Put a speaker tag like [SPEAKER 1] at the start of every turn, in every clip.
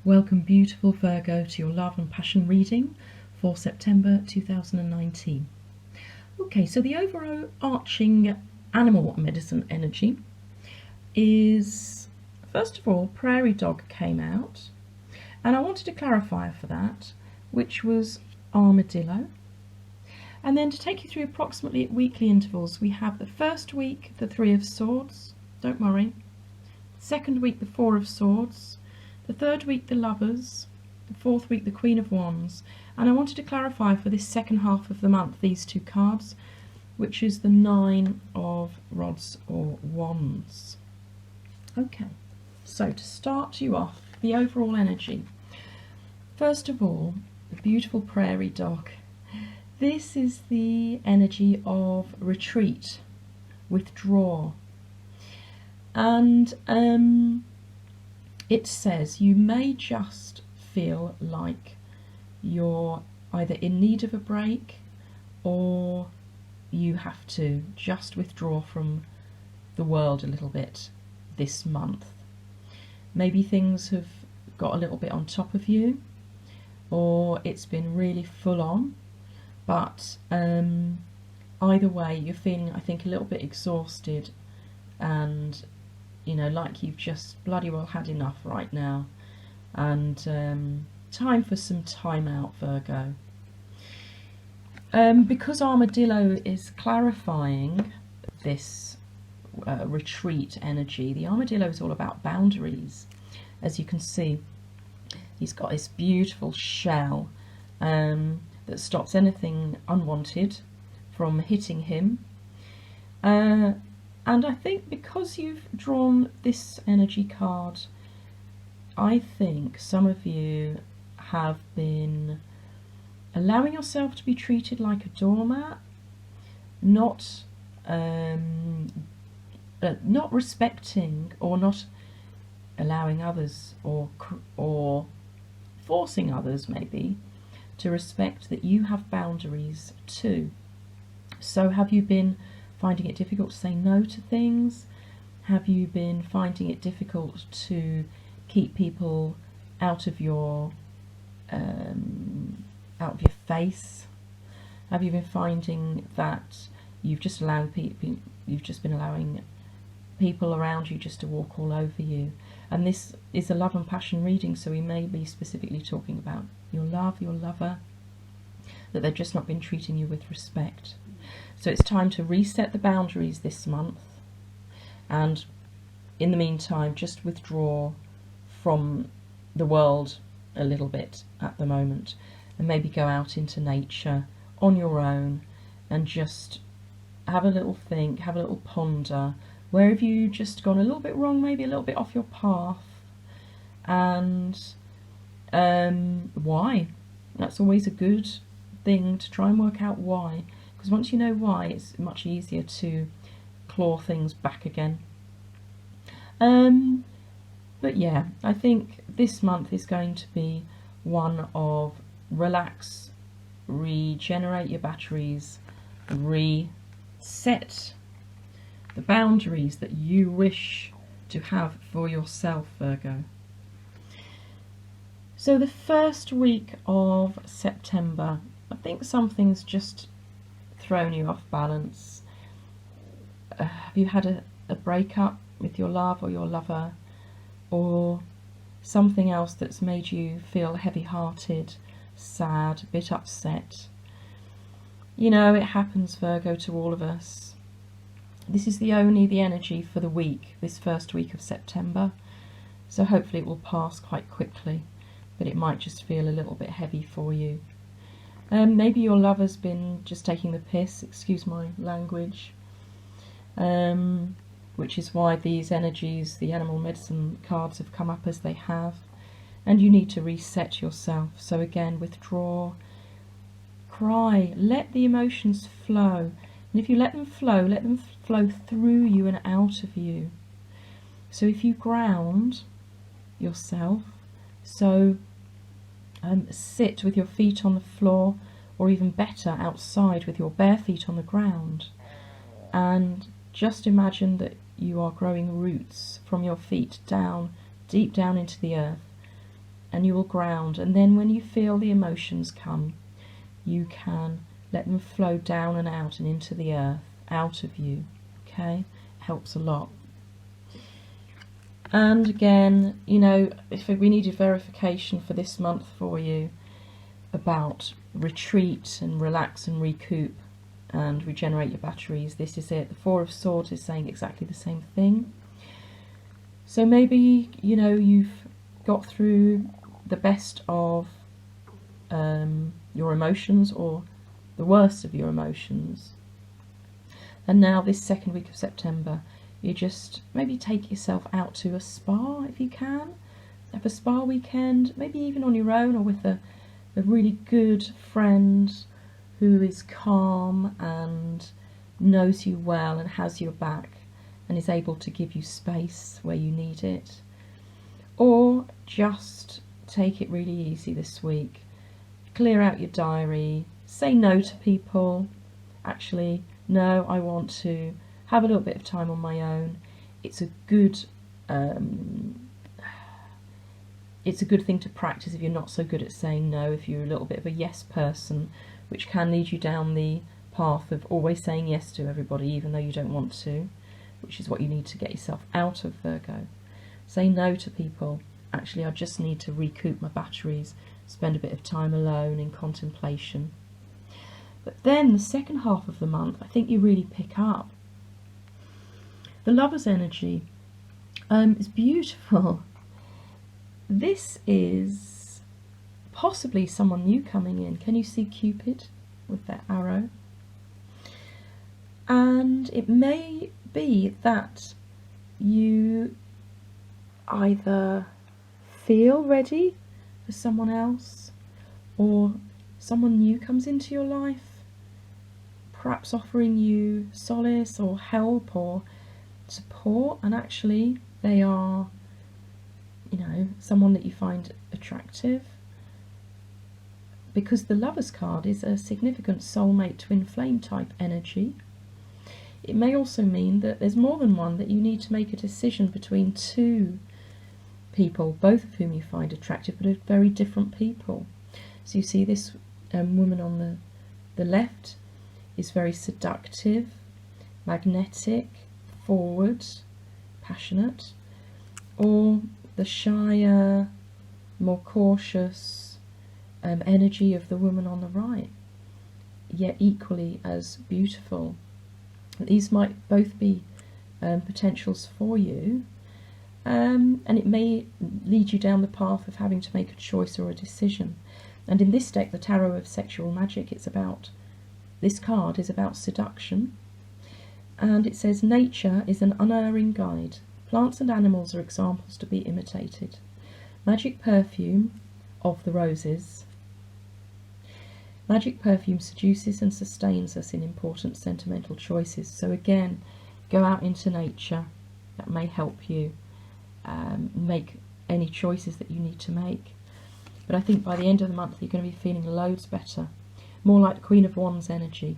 [SPEAKER 1] Welcome, beautiful Virgo, to your love and passion reading for September 2019. Okay, so the overarching animal medicine energy is, first of all, prairie dog came out, and I wanted a clarifier for that, which was armadillo. And then to take you through approximately at weekly intervals, we have the first week, the Three of Swords, don't worry. Second week, the Four of Swords. The third week, the Lovers. The fourth week, the Queen of Wands. And I wanted to clarify for this second half of the month these two cards, which is the Nine of Rods or Wands. Okay, so to start you off, the overall energy. First of all, the beautiful prairie dog. This is the energy of retreat, withdraw. And it says you may just feel like you're either in need of a break or you have to just withdraw from the world a little bit this month. Maybe things have got a little bit on top of you, or it's been really full on, but either way you're feeling, I think, a little bit exhausted and, you know, like you've just bloody well had enough right now, and time for some time out, Virgo. Because armadillo is clarifying this retreat energy, the armadillo is all about boundaries. As you can see, he's got this beautiful shell that stops anything unwanted from hitting him. And I think because you've drawn this energy card, I think some of you have been allowing yourself to be treated like a doormat, not respecting or not allowing others or forcing others maybe to respect that you have boundaries too. So have you been finding it difficult to say no to things? Have you been finding it difficult to keep people out of your face? Have you been finding that you've just been allowing people around you just to walk all over you? And this is a love and passion reading, so we may be specifically talking about your love, your lover, that they've just not been treating you with respect. So it's time to reset the boundaries this month, and in the meantime just withdraw from the world a little bit at the moment, and maybe go out into nature on your own and just have a little think, have a little ponder. Where have you just gone a little bit wrong, maybe a little bit off your path, and why? That's always a good thing to try and work out why, because once you know why, it's much easier to claw things back again. But yeah, I think this month is going to be one of relax, regenerate your batteries, reset the boundaries that you wish to have for yourself, Virgo. So the first week of September, I think something's just thrown you off balance. Have you had a breakup with your love or your lover, or something else that's made you feel heavy-hearted, sad, a bit upset? You know, it happens, Virgo, to all of us. This is only the energy for the week, this first week of September, so hopefully it will pass quite quickly, but it might just feel a little bit heavy for you. Maybe your lover's been just taking the piss, excuse my language, which is why these energies, the animal medicine cards, have come up as they have, and you need to reset yourself. So again, withdraw, cry, let the emotions flow. And if you let them flow through you and out of you. So if you ground yourself, so sit with your feet on the floor, or even better, outside with your bare feet on the ground, and just imagine that you are growing roots from your feet down, deep down into the earth, and you will ground. And then when you feel the emotions come, you can let them flow down and out and into the earth, out of you. Okay, helps a lot. And again, you know, if we needed verification for this month for you about retreat and relax and recoup and regenerate your batteries, this is it. The Four of Swords is saying exactly the same thing. So maybe, you know, you've got through the best of your emotions, or the worst of your emotions, and now this second week of September, you just maybe take yourself out to a spa if you can. Have a spa weekend, maybe even on your own or with a really good friend who is calm and knows you well and has your back and is able to give you space where you need it. Or just take it really easy this week. Clear out your diary, say no to people. Actually, no, I want to have a little bit of time on my own. It's a good thing to practice if you're not so good at saying no, if you're a little bit of a yes person, which can lead you down the path of always saying yes to everybody even though you don't want to, which is what you need to get yourself out of, Virgo. Say no to people. Actually, I just need to recoup my batteries, spend a bit of time alone in contemplation. But then the second half of the month, I think you really pick up. The Lover's energy is beautiful. This is possibly someone new coming in. Can you see Cupid with that arrow? And it may be that you either feel ready for someone else, or someone new comes into your life, perhaps offering you solace or help or support, and actually they are, you know, someone that you find attractive, because the Lover's card is a significant soulmate twin flame type energy. It may also mean that there's more than one, that you need to make a decision between two people, both of whom you find attractive, but are very different people. So you see this woman on the left is very seductive, magnetic, forward, passionate, or the shyer, more cautious energy of the woman on the right, yet equally as beautiful. These might both be potentials for you, and it may lead you down the path of having to make a choice or a decision. And in this deck, the Tarot of Sexual Magic, this card is about seduction, and it says nature is an unerring guide. Plants and animals are examples to be imitated. Magic perfume of the roses. Magic perfume seduces and sustains us in important sentimental choices. So again, go out into nature. That may help you make any choices that you need to make. But I think by the end of the month you're going to be feeling loads better. More like the Queen of Wands energy.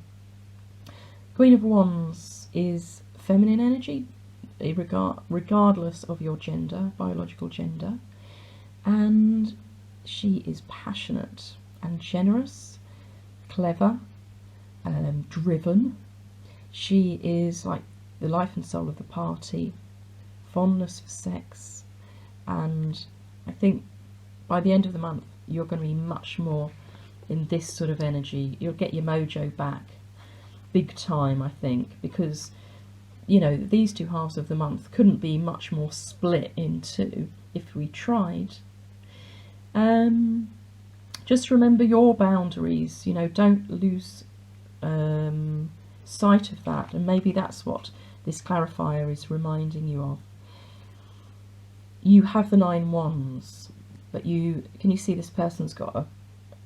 [SPEAKER 1] Queen of Wands is feminine energy, regardless of your gender, biological gender. And she is passionate and generous, clever, driven. She is like the life and soul of the party, fondness for sex, and I think by the end of the month you're going to be much more in this sort of energy. You'll get your mojo back big time, I think, because, you know, these two halves of the month couldn't be much more split in two if we tried. Just remember your boundaries, you know, don't lose sight of that, and maybe that's what this clarifier is reminding you of. You have the 9 wands, but can you see this person's got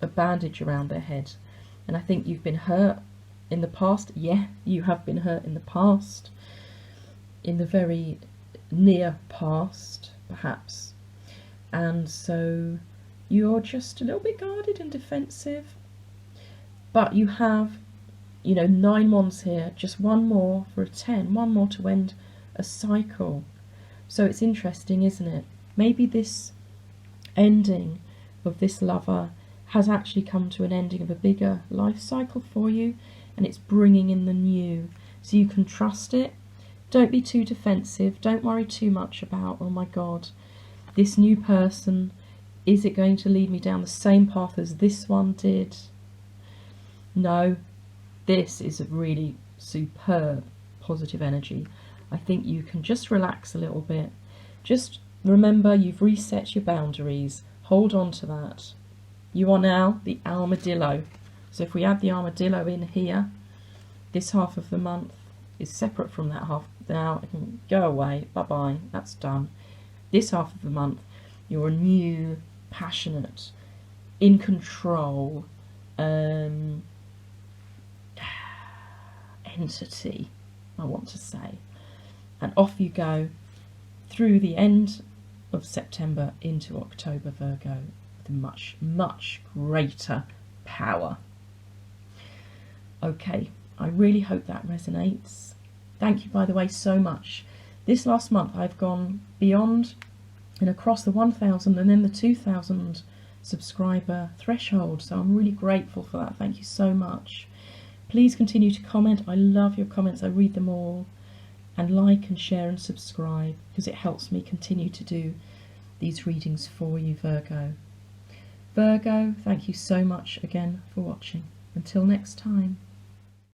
[SPEAKER 1] a bandage around their head, and I think you've been hurt in the past. Yeah, you have been hurt in the past, in the very near past perhaps, and so you're just a little bit guarded and defensive. But you have, you know, 9 wands here, just one more for a 10, one more to end a cycle. So it's interesting, isn't it? Maybe this ending of this lover has actually come to an ending of a bigger life cycle for you, and it's bringing in the new. So you can trust it. Don't be too defensive. Don't worry too much about, oh my God, this new person, is it going to lead me down the same path as this one did? No, this is a really superb positive energy. I think you can just relax a little bit. Just remember, you've reset your boundaries. Hold on to that. You are now the armadillo. So if we add the armadillo in here, this half of the month is separate from that half. Now it can go away. Bye-bye. That's done. This half of the month, you're a new, passionate, in control entity, I want to say. And off you go through the end of September into October, Virgo, with much, much greater power. Okay, I really hope that resonates. Thank you, by the way, so much. This last month I've gone beyond and across the 1,000 and then the 2,000 subscriber threshold, so I'm really grateful for that. Thank you so much. Please continue to comment. I love your comments. I read them all. And like and share and subscribe, because it helps me continue to do these readings for you, Virgo. Virgo, thank you so much again for watching. Until next time.